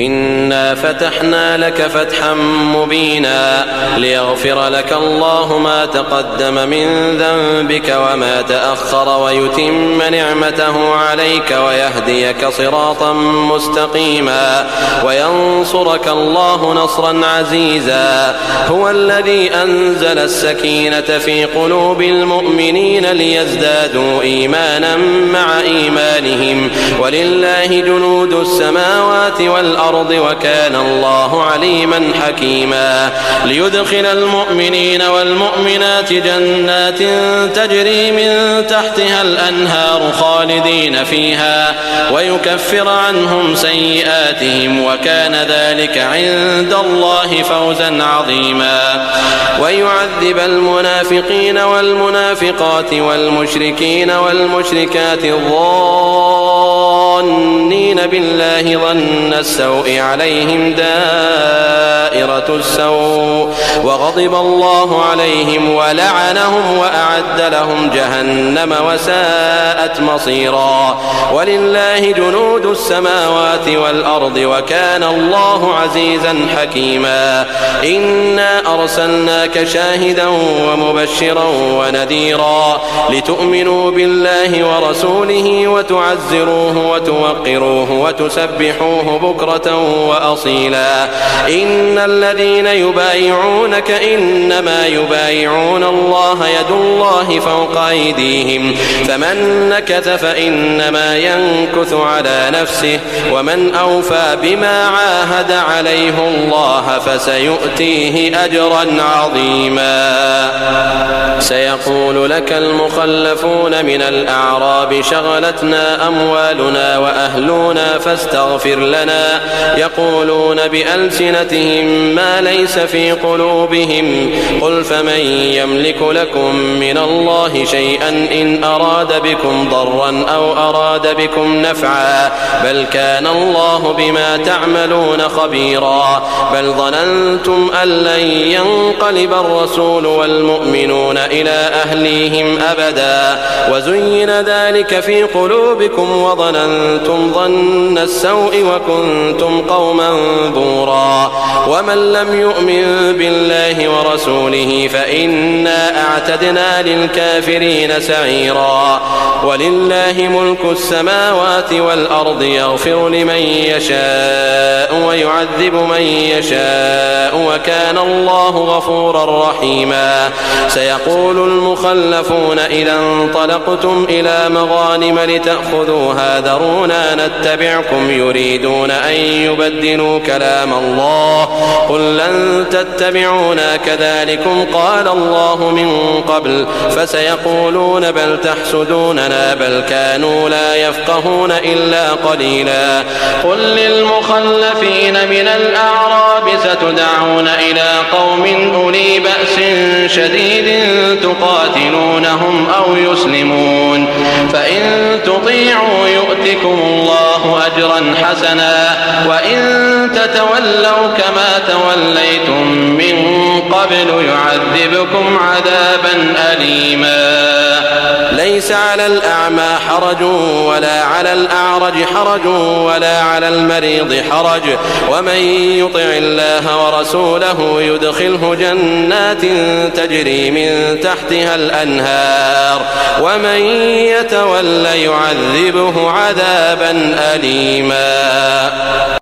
إنا فتحنا لك فتحا مبينا ليغفر لك الله ما تقدم من ذنبك وما تأخر ويتم نعمته عليك ويهديك صراطا مستقيما وينصرك الله نصرا عزيزا. هو الذي أنزل السكينة في قلوب المؤمنين ليزدادوا إيمانا مع إيمانهم ولله جنود السماوات والأرض وكان الله عليما حكيما. ليدخل المؤمنين والمؤمنات جنات تجري من تحتها الأنهار خالدين فيها ويكفر عنهم سيئاتهم وكان ذلك عند الله فوزا عظيما. ويعذب المنافقين والمنافقات والمشركين والمشركات الظانين بالله ظن السوء عليهم دائرة السوء وغضب الله عليهم ولعنهم وأعد لهم جهنم وساءت مصيرا. ولله جنود السماوات والأرض وكان الله عزيزا حكيما. إنا أرسلناك شاهدا ومبشرا ونذيرا لتؤمنوا بالله ورسوله وتعزروه وتوقروه وتسبحوه بكرة وأصيلا. إن الذين يبايعونك إنما يبايعون الله يد الله فوق أيديهم فمن نكث فإنما ينكث على نفسه ومن أوفى بما عاهد عليه الله فسيؤتيه أجرا عظيما. سيقول لك المخلفون من الأعراب شغلتنا أموالنا وأهلنا فاستغفر لنا يقولون بألسنتهم ما ليس في قلوبهم قل فمن يملك لكم من الله شيئا إن أراد بكم ضرا أو أراد بكم نفعا بل كان الله بما تعملون خبيرا. بل ظننتم أن لن ينقلب الرسول والمؤمنون إلى أهليهم أبدا وزين ذلك في قلوبكم وظننتم ظن السوء وكنتم قوما بورا. ومن لم يؤمن بالله ورسوله فإنا أعتدنا للكافرين سعيرا. ولله ملك السماوات والأرض يغفر لمن يشاء ويعذب من يشاء وكان الله غفورا رحيما. سيقول المخلفون إذا انطلقتم إلى مغانم لتأخذوها ذرونا نتبعكم يريدون أن يبدلوا كلام الله قل لن تتبعونا كذلكم قال الله من قبل فسيقولون بل تحسدوننا بل كانوا لا يفقهون إلا قليلا. قل للمخلفين من الأعراب ستدعون إلى قوم أولي بأس شديد تقاتلونهم أو يسلمون فإن تطيعوا يؤتكم الله أجرا حسنا وإن تتولوا كما توليتم من قبل يعذبكم عذابا أليما. ليس على الأعمى حرج ولا على الأعرج حرج ولا على المريض حرج ومن يطع الله ورسوله يدخله جنات تجري من تحتها الأنهار ومن يتول يعذبه عذابا أليما.